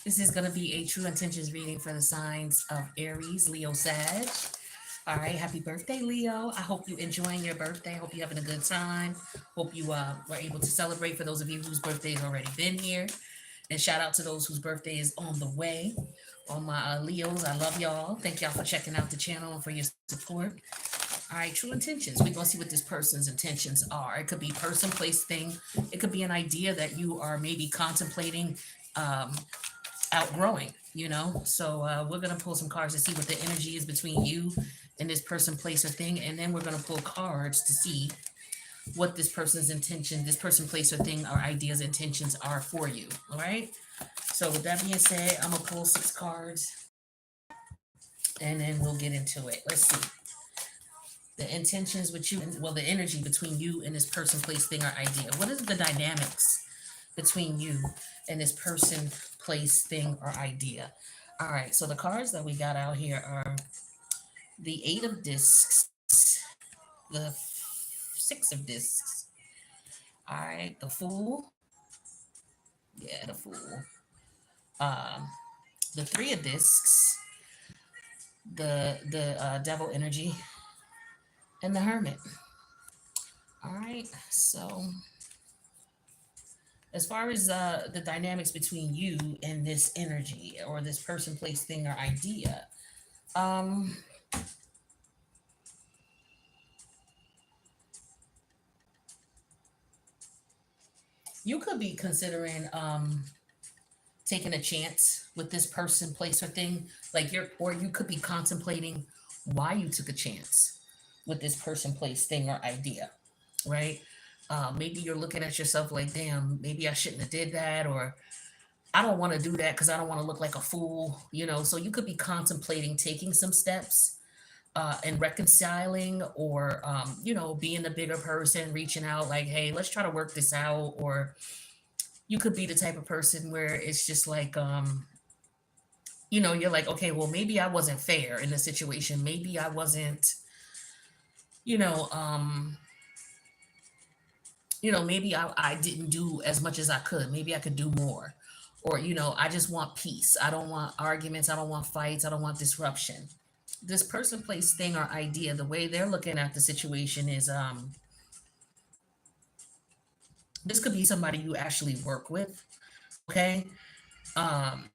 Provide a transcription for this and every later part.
This is going to be a true intentions reading for the signs of Aries, Leo, Sag. All right, happy birthday, Leo. I hope you enjoying your birthday. I hope you're having a good time. Hope you were able to celebrate for those of you whose birthday has already been here. And shout out to those whose birthday is on the way. All my Leos, I love y'all. Thank y'all for checking out the channel and for your support. All right, true intentions. We're going to see what this person's intentions are. It could be person, place, thing. It could be an idea that you are maybe contemplating um, outgrowing, you know? So we're going to pull some cards to see what the energy is between you and this person, place, or thing. And then we're going to pull cards to see what this person's intention, this person, place, or thing, or ideas, intentions are for you. All right. So with that being said, I'm gonna pull 6 cards, and then we'll get into it. Let's see the intentions with you, well, the energy between you and this person, place, thing, or idea. What is the dynamics between you and this person, place, thing, or idea? All right. So the cards that we got out here are the 8 of Discs, the 6 of Discs. All right, the Fool. Yeah, the Fool. Um, the 3 of Discs, the Devil energy, and the Hermit. All right. So as far as the dynamics between you and this energy or this person, place, thing, or idea, um, you could be considering taking a chance with this person, place, or thing. Like or you could be contemplating why you took a chance with this person, place, thing, or idea, right? Maybe you're looking at yourself like, damn, maybe I shouldn't have did that, or I don't want to do that because I don't want to look like a fool, you know. So you could be contemplating taking some steps and reconciling, or being the bigger person, reaching out like, hey, let's try to work this out. Or you could be the type of person where it's just like, you're like, okay, well, maybe I wasn't fair in the situation. Maybe I wasn't, you know, um, maybe I didn't do as much as I could. Maybe I could do more. Or, I just want peace. I don't want arguments. I don't want fights. I don't want disruption. This person, place, thing, or idea, the way they're looking at the situation is this could be somebody you actually work with. Okay. Um,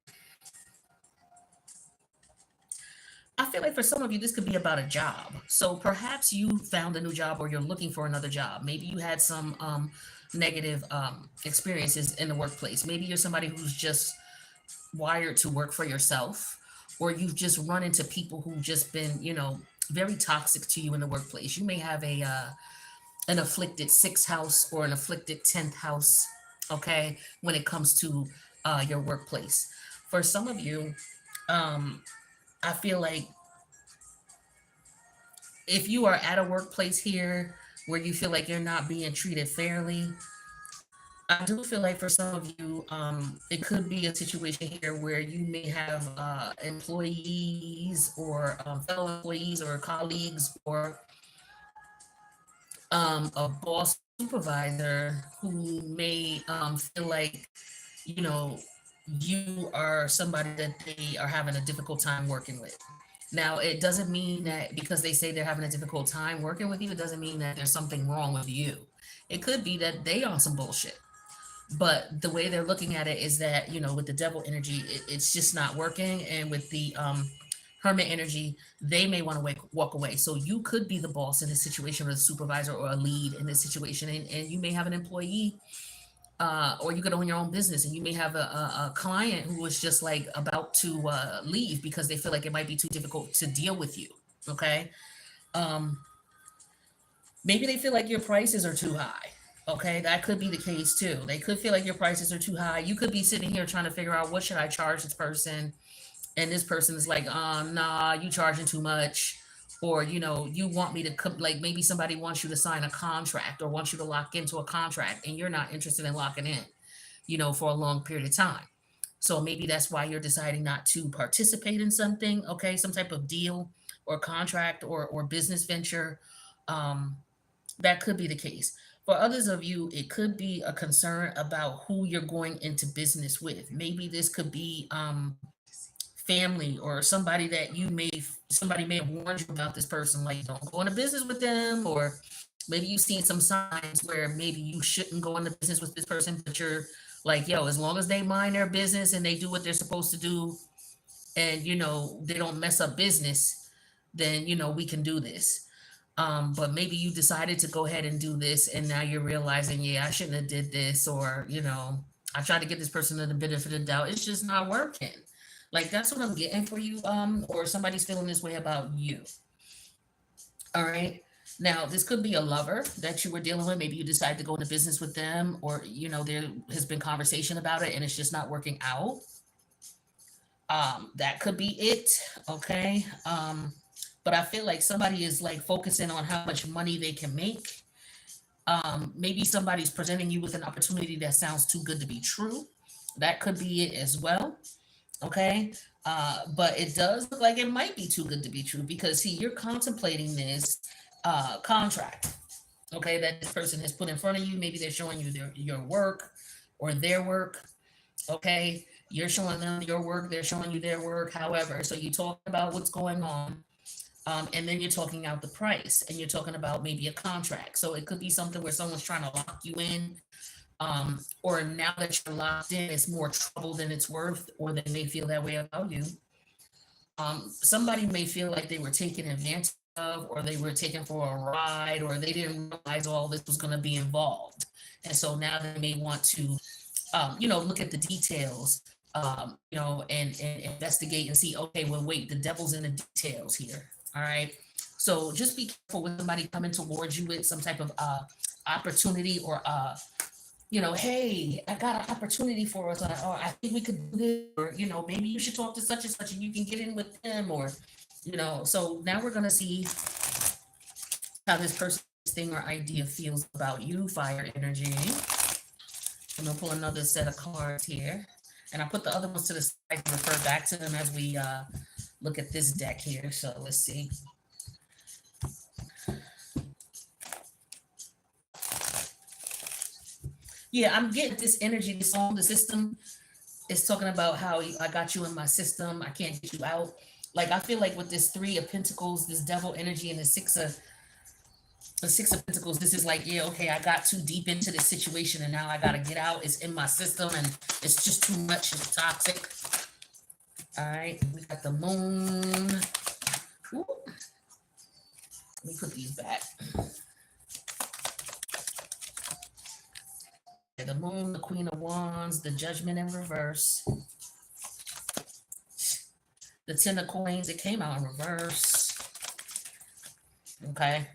I feel like for some of you, this could be about a job. So perhaps you found a new job or you're looking for another job. Maybe you had some negative experiences in the workplace. Maybe you're somebody who's just wired to work for yourself, or you've just run into people who've just been, very toxic to you in the workplace. You may have an afflicted sixth house or an afflicted 10th house, okay, when it comes to your workplace. For some of you, um, I feel like if you are at a workplace here where you feel like you're not being treated fairly, I do feel like for some of you, it could be a situation here where you may have employees or fellow employees or colleagues or a boss or supervisor who may feel like, you know, you are somebody that they are having a difficult time working with. Now, it doesn't mean that because they say they're having a difficult time working with you, it doesn't mean that there's something wrong with you. It could be that they on some bullshit. But the way they're looking at it is that, with the devil energy, it's just not working. And with the hermit energy, they may want to walk away. So you could be the boss in this situation, or a supervisor, or a lead in this situation. And you may have an employee, or you could own your own business, and you may have a client who is just like about to leave because they feel like it might be too difficult to deal with you. Okay. Um, Maybe they feel like your prices are too high. Okay, that could be the case too. They could feel like your prices are too high. You could be sitting here trying to figure out what should I charge this person, and this person is like, nah, you charging too much, or you want me to like maybe somebody wants you to sign a contract or wants you to lock into a contract, and you're not interested in locking in, for a long period of time. So maybe that's why you're deciding not to participate in something, okay, some type of deal or contract or business venture. Um, that could be the case. For others of you, it could be a concern about who you're going into business with. Maybe this could be family or somebody that somebody may have warned you about this person, like don't go into business with them, or maybe you've seen some signs where maybe you shouldn't go into business with this person, but you're like, yo, as long as they mind their business and they do what they're supposed to do, and they don't mess up business, then we can do this. But maybe you decided to go ahead and do this, and now you're realizing, yeah, I shouldn't have did this, or I tried to get this person the benefit of the doubt. It's just not working. Like that's what I'm getting for you, or somebody's feeling this way about you. All right. Now, this could be a lover that you were dealing with. Maybe you decided to go into business with them, or there has been conversation about it and it's just not working out. That could be it. Okay. But I feel like somebody is like focusing on how much money they can make. Maybe somebody's presenting you with an opportunity that sounds too good to be true. That could be it as well. Okay. But it does look like it might be too good to be true, because see, you're contemplating this contract, okay, that this person has put in front of you. Maybe they're showing you your work or their work. Okay. You're showing them your work, they're showing you their work. However, so you talk about what's going on, and then you're talking out the price, and you're talking about maybe a contract. So it could be something where someone's trying to lock you in, or now that you're locked in, it's more trouble than it's worth, or they may feel that way about you. Somebody may feel like they were taken advantage of, or they were taken for a ride, or they didn't realize all this was going to be involved. And so now they may want to, look at the details, and investigate and see, okay, well, wait, the devil's in the details here. All right. So just be careful with somebody coming towards you with some type of opportunity, or hey, I got an opportunity for us, or I think we could do this, or maybe you should talk to such and such and you can get in with them, or so now we're gonna see how this person's thing or idea feels about you, fire energy. I'm gonna pull another set of cards here, and I put the other ones to the side and refer back to them as we look at this deck here. So let's see. Yeah, I'm getting this energy, this song, the system is talking about how I got you in my system. I can't get you out. Like I feel like with this Three of Pentacles, this devil energy, and the Six of Pentacles, this is like, yeah, okay, I got too deep into this situation and now I gotta get out. It's in my system and it's just too much. It's toxic. All right, we got the Moon. Ooh. Let me put these back. The Moon, the Queen of Wands, the Judgment in reverse, the Ten of Coins, it came out in reverse. Okay.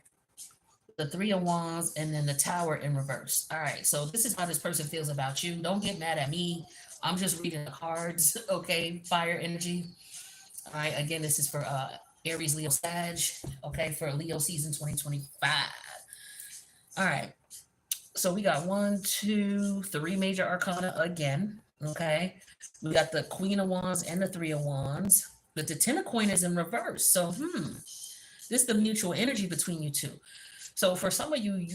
The Three of Wands, and then the Tower in reverse. All right. So this is how this person feels about you. Don't get mad at me. I'm just reading the cards. Okay. Fire energy. All right. Again, this is for Aries, Leo, Sag. Okay. For Leo season 2025. All right. So we got 1, 2, 3 major arcana again. Okay. We got the Queen of Wands and the Three of Wands. But the Ten of Coins is in reverse. So, this is the mutual energy between you two. So for some of you,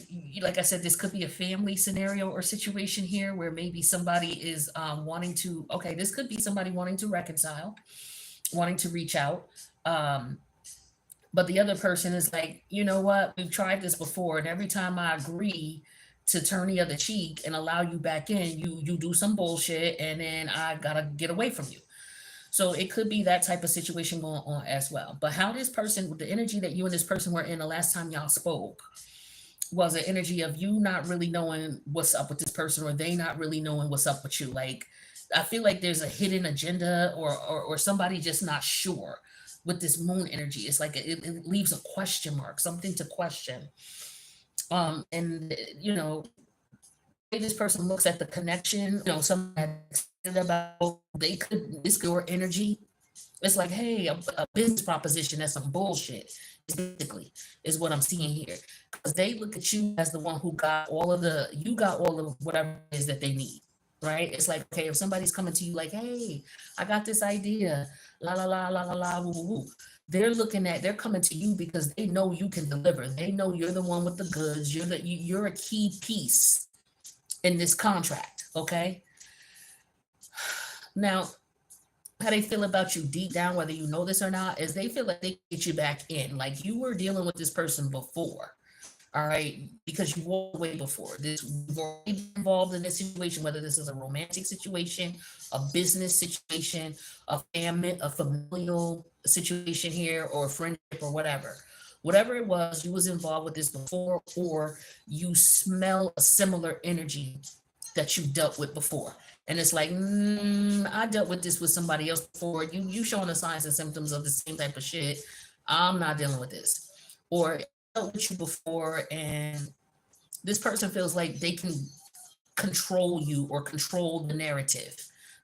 like I said, this could be a family scenario or situation here where maybe somebody is wanting to, okay, this could be somebody wanting to reconcile, wanting to reach out. But the other person is like, you know what, we've tried this before, and every time I agree to turn the other cheek and allow you back in, you do some bullshit, and then I gotta get away from you. So it could be that type of situation going on as well. But how this person, the energy that you and this person were in the last time y'all spoke, was an energy of you not really knowing what's up with this person, or they not really knowing what's up with you. Like, I feel like there's a hidden agenda, or somebody just not sure with this Moon energy. It's like it leaves a question mark, something to question. And this person looks at the connection, something that's excited about, they could, this your energy. It's like, hey, a business proposition, that's some bullshit, basically, is what I'm seeing here. Because they look at you as the one who got all of you got all of whatever it is that they need. right? It's like, okay, if somebody's coming to you like, hey, I got this idea, la la la la la la, woo woo woo. They're coming to you because they know you can deliver. They know you're the one with the goods. You're a key piece in this contract. Okay. Now, how they feel about you deep down, whether you know this or not, is they feel like they can get you back in. Like you were dealing with this person before. All right, because you walked away before this. You've already been involved in this situation, whether this is a romantic situation, a business situation, a familial situation here, or a friendship, or whatever it was, you was involved with this before, or you smell a similar energy that you dealt with before. And it's like, I dealt with this with somebody else before. You showing the signs and symptoms of the same type of shit. I'm not dealing with this. Or I dealt with you before, and this person feels like they can control you or control the narrative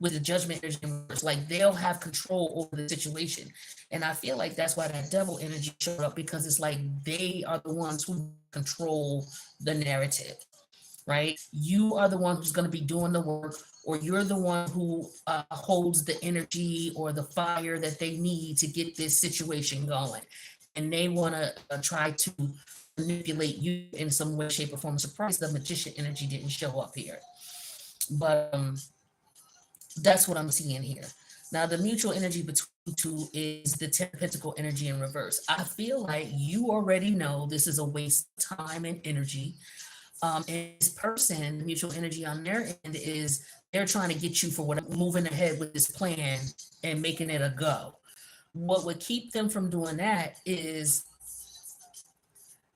with the judgment energy. Like they'll have control over the situation. And I feel like that's why that devil energy showed up, because it's like they are the ones who control the narrative, right? You are the one who's going to be doing the work, or you're the one who holds the energy or the fire that they need to get this situation going. And they want to try to manipulate you in some way, shape, or form. Surprised the magician energy didn't show up here. But that's what I'm seeing here. Now, the mutual energy between you two is the Ten of Pentacle energy in reverse. I feel like you already know this is a waste of time and energy. And this person, the mutual energy on their end is they're trying to get you for what moving ahead with this plan and making it a go. What would keep them from doing that is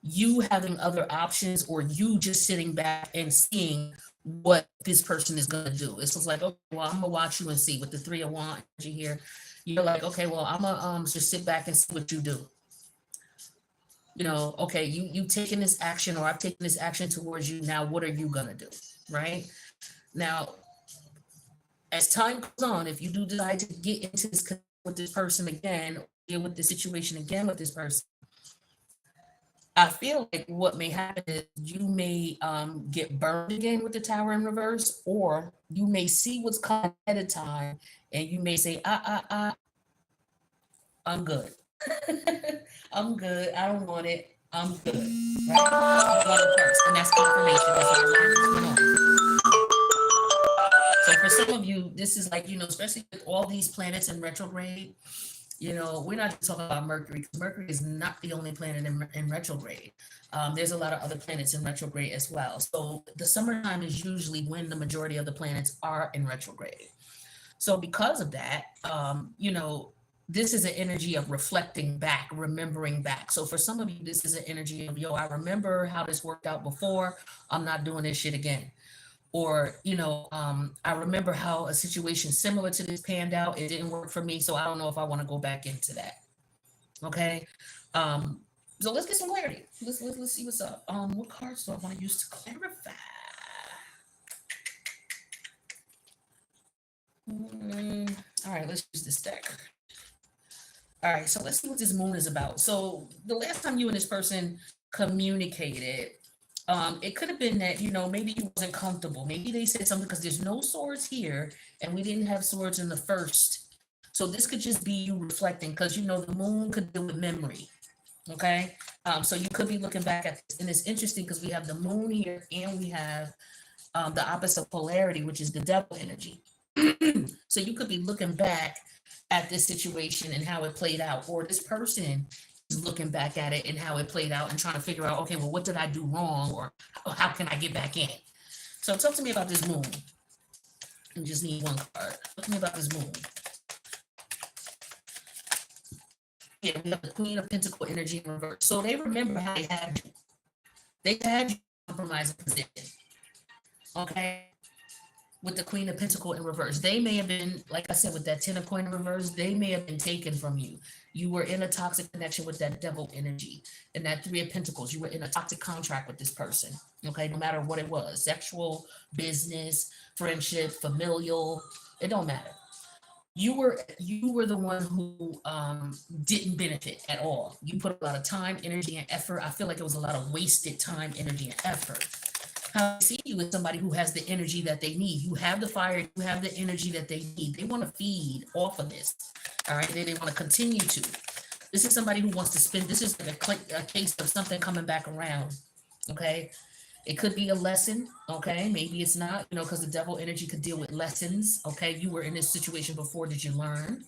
you having other options, or you just sitting back and seeing what this person is going to do. It's just like, okay, well, I'm gonna watch you and see. With the Three of Wands energy here, you're like, okay, well, I'm gonna just sit back and see what you do. Okay, you taking this action, or I've taken this action towards you. Now, what are you gonna do? Right now, as time goes on, if you do decide to get into this with this person again, or deal with the situation again with this person, I feel like what may happen is you may get burned again with the Tower in reverse, or you may see what's coming ahead of time, and you may say, I'm good. I'm good. I don't want it. I'm good. Right? You want it first, and that's confirmation. That's what So for some of you, this is like, especially with all these planets in retrograde, we're not just talking about Mercury, because Mercury is not the only planet in retrograde. There's a lot of other planets in retrograde as well. So the summertime is usually when the majority of the planets are in retrograde. So because of that, this is an energy of reflecting back, remembering back. So for some of you, this is an energy of, I remember how this worked out before. I'm not doing this shit again. Or, I remember how a situation similar to this panned out. It didn't work for me. So I don't know if I want to go back into that. Okay. So let's get some clarity. Let's see what's up. What cards do I want to use to clarify? All right, let's use this deck. All right, so let's see what this moon is about. So the last time you and this person communicated, it could have been that, maybe you wasn't comfortable. Maybe they said something, because there's no swords here, and we didn't have swords in the first. So this could just be you reflecting, because, the moon could deal with memory. Okay. So you could be looking back at this, and it's interesting because we have the moon here, and we have the opposite polarity, which is the devil energy. So you could be looking back at this situation and how it played out, or this person is looking back at it and how it played out and trying to figure out, okay, well, what did I do wrong, or how can I get back in? So talk to me about this moon. I just need one card. Talk to me about this moon. Yeah, we have the Queen of Pentacle energy in reverse. So they remember how they had you. They had you compromising position. Okay. With the Queen of Pentacle in reverse, they may have been, like I said, with that Ten of Coin in reverse, they may have been taken from you. You were in a toxic connection with that devil energy. And that Three of Pentacles, you were in a toxic contract with this person. Okay, no matter what it was, sexual, business, friendship, familial, it don't matter. You were the one who didn't benefit at all. You put a lot of time, energy, and effort. I feel like it was a lot of wasted time, energy, and effort. How they see you is somebody who has the energy that they need. You have the fire, you have the energy that they need. They want to feed off of this. All right. They want to continue to. This is somebody who wants to spend, this is like a case of something coming back around. Okay. It could be a lesson. Okay. Maybe it's not, because the devil energy could deal with lessons. Okay. You were in this situation before. Did you learn?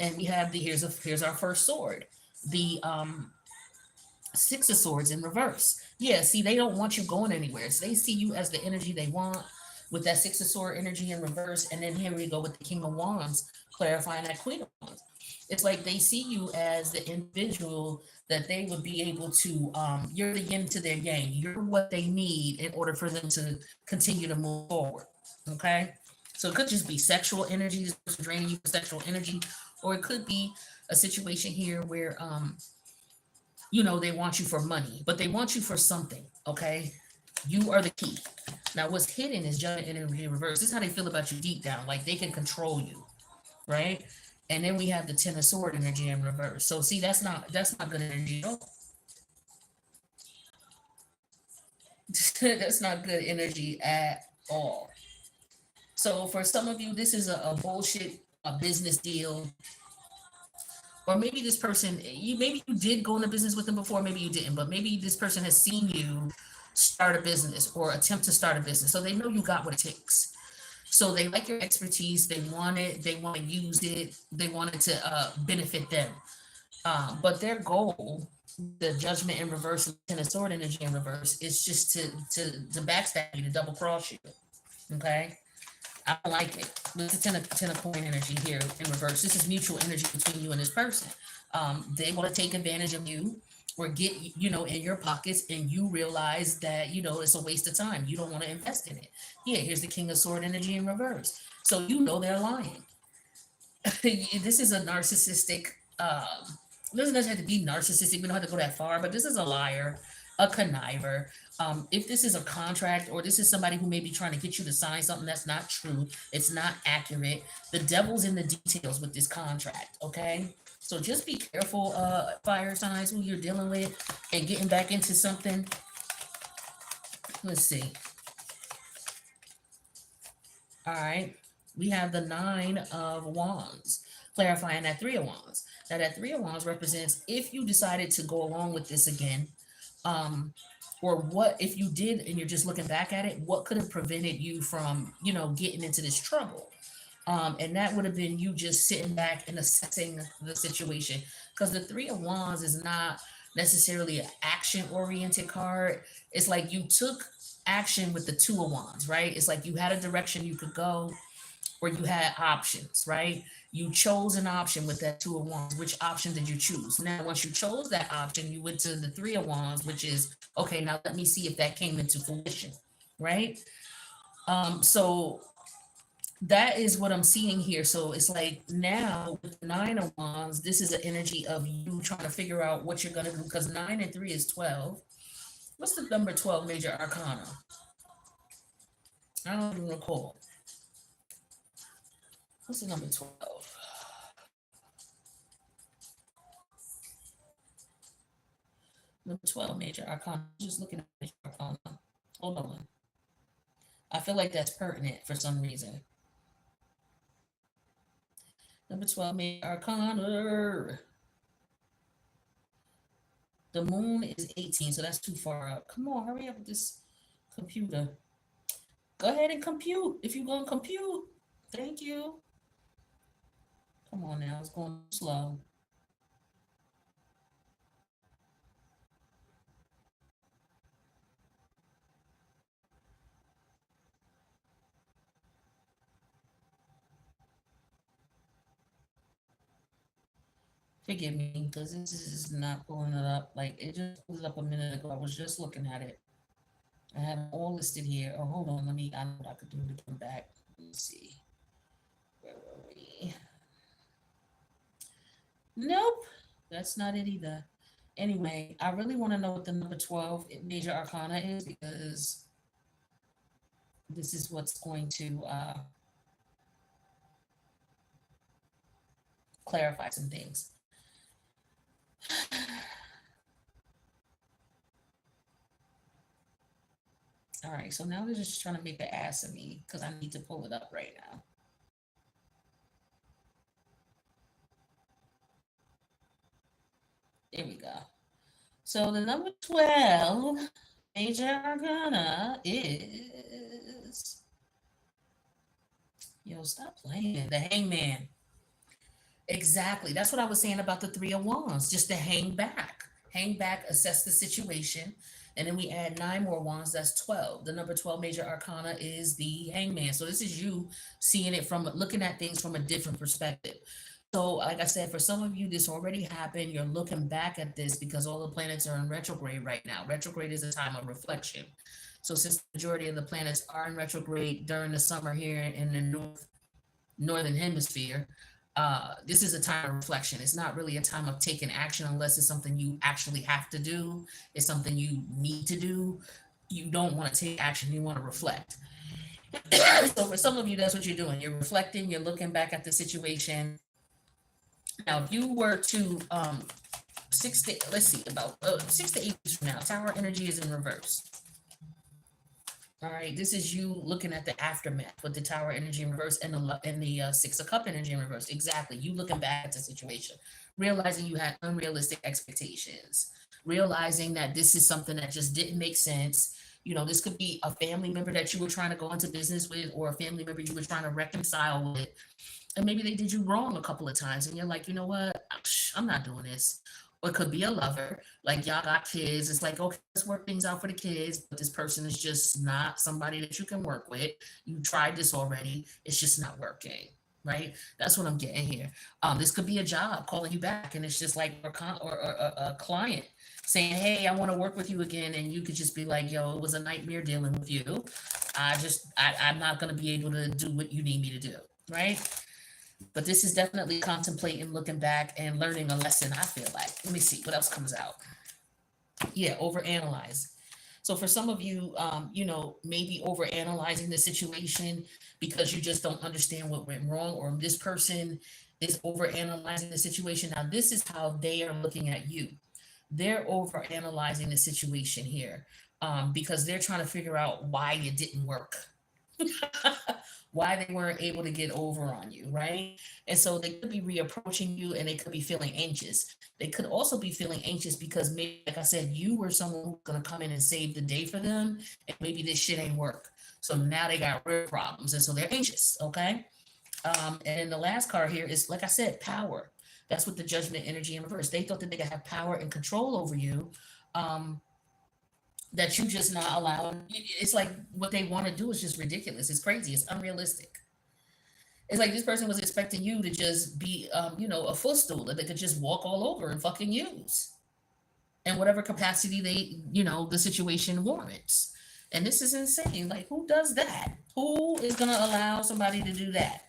And we have here's our first sword. The Six of Swords in reverse. Yeah, see, they don't want you going anywhere. So they see you as the energy they want with that Six of Sword energy in reverse. And then here we go with the King of Wands, clarifying that Queen of Wands. It's like they see you as the individual that they would be able to, you're the yin to their yang. You're what they need in order for them to continue to move forward. Okay? So it could just be sexual energy, draining you for sexual energy, or it could be a situation here where they want you for money, but they want you for something. Okay. You are the key. Now, what's hidden is judgment energy in reverse. This is how they feel about you deep down. Like they can control you. Right. And then we have the Ten of Sword energy in reverse. So see, that's not good energy at all. That's not good energy at all. So for some of you, this is a bullshit a business deal. Or maybe this person, maybe you did go into business with them before, maybe you didn't, but maybe this person has seen you start a business or attempt to start a business, so they know you got what it takes. So they like your expertise, they want it, they want to use it, they want it to benefit them. But their goal, the Judgment in reverse and Ten of Sword energy in reverse, is just to backstab you, to double cross you. Okay. I don't like it. This is ten of coin energy here in reverse. This is mutual energy between you and this person. They want to take advantage of you or get in your pockets, and you realize that it's a waste of time. You don't want to invest in it. Yeah, here's the King of Sword energy in reverse. So they're lying. This is a narcissistic. It doesn't necessarily have to be narcissistic. We don't have to go that far, but this is a liar, a conniver. If this is a contract or this is somebody who may be trying to get you to sign something that's not true, it's not accurate. The devil's in the details with this contract. Okay. So just be careful, fire signs, who you're dealing with and getting back into something. Let's see. All right. We have the Nine of Wands, clarifying that Three of Wands. Now, that Three of Wands represents if you decided to go along with this again, um, or what if you did and you're just looking back at it, what could have prevented you from, getting into this trouble? And that would have been you just sitting back and assessing the situation. Because the Three of Wands is not necessarily an action oriented card. It's like you took action with the Two of Wands, right? It's like you had a direction you could go or you had options, right? You chose an option with that Two of Wands. Which option did you choose? Now, once you chose that option, you went to the Three of Wands, which is okay. Now, let me see if that came into fruition, right? So that is what I'm seeing here. So it's like now with the Nine of Wands, this is an energy of you trying to figure out what you're going to do because 9 and 3 is 12. What's the number 12 major arcana? I don't even recall. What's the number 12? Number 12 major arcana. Just looking at major arcana. Hold on. I feel like that's pertinent for some reason. Number 12 major arcana. The moon is 18, so that's too far up. Come on, hurry up with this computer. Go ahead and compute if you're going to compute. Thank you. Come on now, it's going slow. Forgive me, because this is not pulling it up. Like, it just pulled it up a minute ago. I was just looking at it. I have it all listed here. Oh, hold on. I know what I could do to come back. Let me see. Where were we? Nope. That's not it either. Anyway, I really want to know what the number 12 major arcana is because this is what's going to clarify some things. All All right, so now they're just trying to make an ass of me because I need to pull it up right now. There we go. So the number 12 major arcana is, yo, stop playing, the hangman. Exactly. That's what I was saying about the three of wands, just to hang back. Hang back, assess the situation. And then we add nine more wands, that's 12. The number 12 major arcana is the hangman. So this is you seeing it from looking at things from a different perspective. So, like I said, for some of you, this already happened. You're looking back at this because all the planets are in retrograde right now. Retrograde is a time of reflection. So, since the majority of the planets are in retrograde during the summer here in the northern hemisphere, this is a time of reflection. It's not really a time of taking action unless it's something you actually have to do. It's something you need to do. You don't want to take action. You want to reflect. So for some of you, that's what you're doing. You're reflecting. You're looking back at the situation. Now, if you were to let's see, about 6 to 8 weeks from now, Tower energy is in reverse. All right, this is you looking at the aftermath with the Tower energy in reverse and the Six of Cup energy in reverse. Exactly, you looking back at the situation, realizing you had unrealistic expectations, realizing that this is something that just didn't make sense. You know, this could be a family member that you were trying to go into business with, or a family member you were trying to reconcile with, and maybe they did you wrong a couple of times, and you're like, you know what, I'm not doing this. Or it could be a lover, like y'all got kids. It's like, okay, let's work things out for the kids, but this person is just not somebody that you can work with. You tried this already, it's just not working, right? That's what I'm getting here. This could be a job calling you back, and it's just like a client saying, hey, I want to work with you again, and you could just be like, yo, it was a nightmare dealing with you. I'm not going to be able to do what you need me to do, right? But this is definitely contemplating, looking back, and learning a lesson, I feel like. Let me see what else comes out. Yeah, overanalyze. So for some of you, maybe overanalyzing the situation because you just don't understand what went wrong, or this person is overanalyzing the situation. Now, this is how they are looking at you. They're overanalyzing the situation here, because they're trying to figure out why it didn't work. Why they weren't able to get over on you, right? And so they could be reapproaching you, and they could be feeling anxious. They could also be feeling anxious because maybe, like I said, you were someone who's going to come in and save the day for them, and maybe this shit ain't work. So now they got real problems, and so they're anxious, okay? And then the last card here is, like I said, power. That's what the judgment energy in reverse. They thought that they could have power and control over you. That you just not allowing. It's like what they want to do is just ridiculous. It's crazy. It's unrealistic. It's like this person was expecting you to just be, a footstool that they could just walk all over and fucking use in whatever capacity the situation warrants. And this is insane. Like, who does that? Who is going to allow somebody to do that?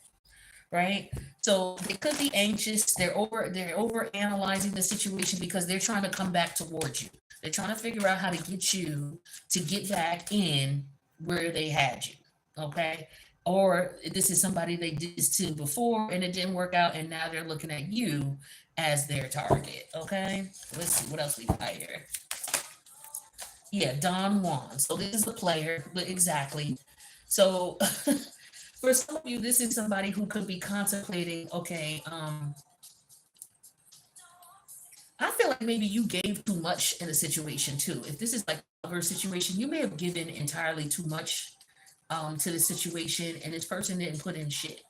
Right? So they could be anxious. They're over analyzing the situation because they're trying to come back towards you. They're trying to figure out how to get you to get back in where they had you. Okay. Or this is somebody they did this to before and it didn't work out, and now they're looking at you as their target. Okay. Let's see what else we got here. Yeah, Don Juan. So this is the player, but exactly. So for some of you, this is somebody who could be contemplating, okay, I feel like maybe you gave too much in a situation too. If this is like a lover situation, you may have given entirely too much to the situation, and this person didn't put in shit.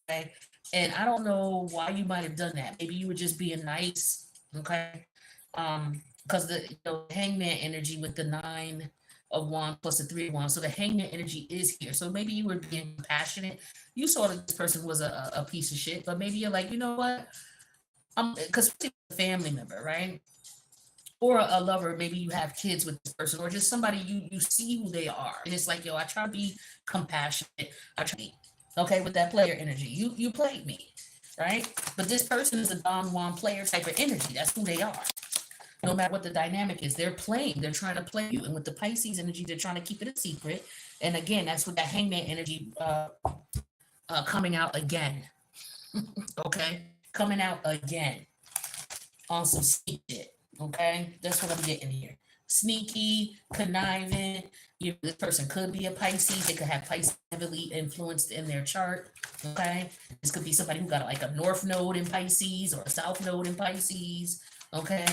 Okay. And I don't know why you might have done that. Maybe you were just being nice. Okay. Because the hangman energy with the 9 of Wands plus the 3 of Wands. So the hangman energy is here. So maybe you were being compassionate. You saw that this person was a piece of shit, but maybe you're like, you know what? Because it's a family member, right? Or a lover, maybe you have kids with this person, or just somebody you see who they are. And it's like, yo, I try to be compassionate. I try to be, okay, with that player energy. You played me, right? But this person is a Don Juan player type of energy. That's who they are. No matter what the dynamic is, they're playing. They're trying to play you. And with the Pisces energy, they're trying to keep it a secret. And again, that's with that hangman energy coming out again. Okay? Coming out again on some shit. Okay? That's what I'm getting here. sneaky, conniving. This person could be a Pisces. They could have Pisces heavily influenced in their chart. Okay, this could be somebody who got like a North Node in Pisces or a South Node in Pisces. Okay,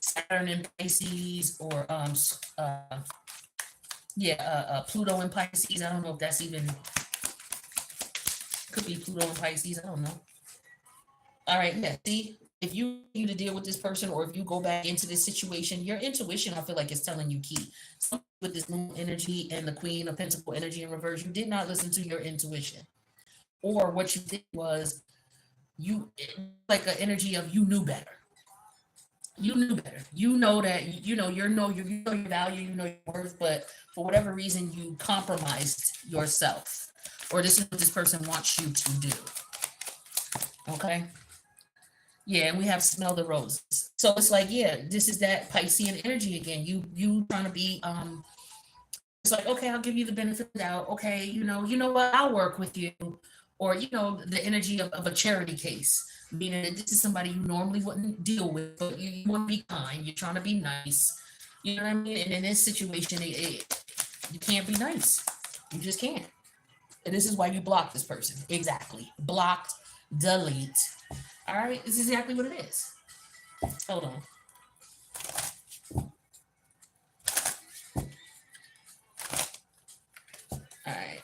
Saturn in Pisces or Pluto in Pisces. I don't know if that's even, could be Pluto in Pisces. I don't know. All right, yeah. See, if you to deal with this person, or if you go back into this situation, your intuition, I feel like, is telling you key. Something with this moon energy and the Queen of Pentacle energy in reverse, you did not listen to your intuition, or what you did was you, like an energy of you knew better. You knew better. You know that you know your value, you know your worth, but for whatever reason you compromised yourself, or this is what this person wants you to do. Okay. Yeah, and we have smell the roses. So it's like, yeah, this is that Piscean energy again. You trying to be it's like, okay, I'll give you the benefit of the doubt. Okay, you know what, I'll work with you. Or, the energy of a charity case, meaning that this is somebody you normally wouldn't deal with, but you want to be kind, you're trying to be nice. You know what I mean? And in this situation, you can't be nice. You just can't. And this is why you block this person. Exactly. Blocked, delete. All right, this is exactly what it is. Hold on. All right.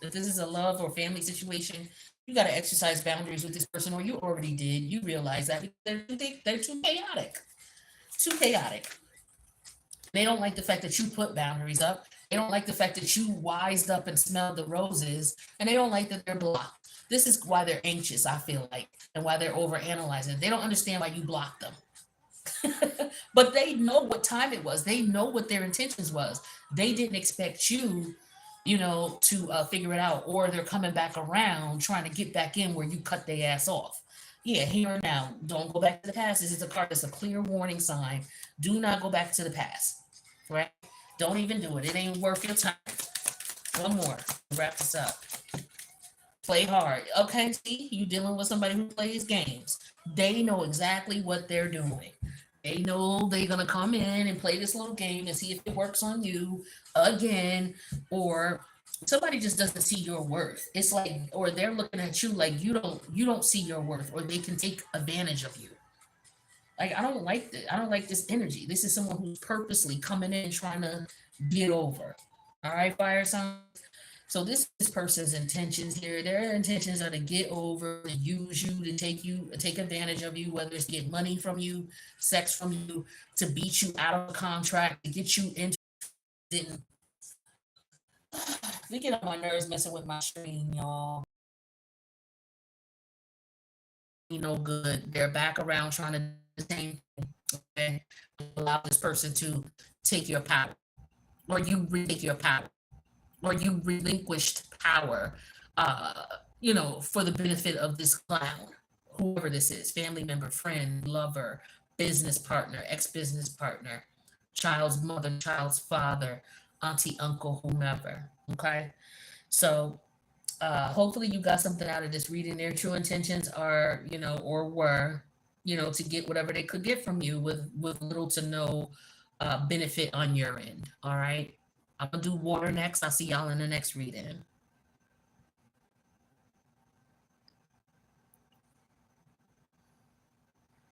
If this is a love or family situation, you got to exercise boundaries with this person, or you already did. You realize that they're too chaotic. Too chaotic. They don't like the fact that you put boundaries up. They don't like the fact that you wised up and smelled the roses, and they don't like that they're blocked. This is why they're anxious, I feel like, and why they're over analyzing. They don't understand why you blocked them. But they know what time it was. They know what their intentions was. They didn't expect you, to figure it out, or they're coming back around trying to get back in where you cut their ass off. Yeah, here and now. Don't go back to the past. This is a card that's a clear warning sign. Do not go back to the past. Right? Don't even do it. It ain't worth your time. One more. Wrap this up. Play hard. Okay, see, you dealing with somebody who plays games. They know exactly what they're doing. They know they're gonna come in and play this little game and see if it works on you again, or somebody just doesn't see your worth. It's like, or they're looking at you like you don't see your worth, or they can take advantage of you. Like, I don't like this. I don't like this energy. This is someone who's purposely coming in trying to get over. All right, fire signs. So this person's intentions here, their intentions are to get over, to use you, take advantage of you, whether it's get money from you, sex from you, to beat you out of a contract, to get you into, didn't they get on my nerves messing with my screen, y'all. No good. They're back around trying to do the same thing. Okay? Allow this person to take your power, or you retake your power, or you relinquished power, uh, for the benefit of this clown, whoever this is, family member, friend, lover, business partner, ex-business partner, child's mother, child's father, auntie, uncle, whomever. Okay. So hopefully you got something out of this reading. Their true intentions are, or were, to get whatever they could get from you with little to no benefit on your end. All right. I'm gonna do water next. I'll see y'all in the next reading.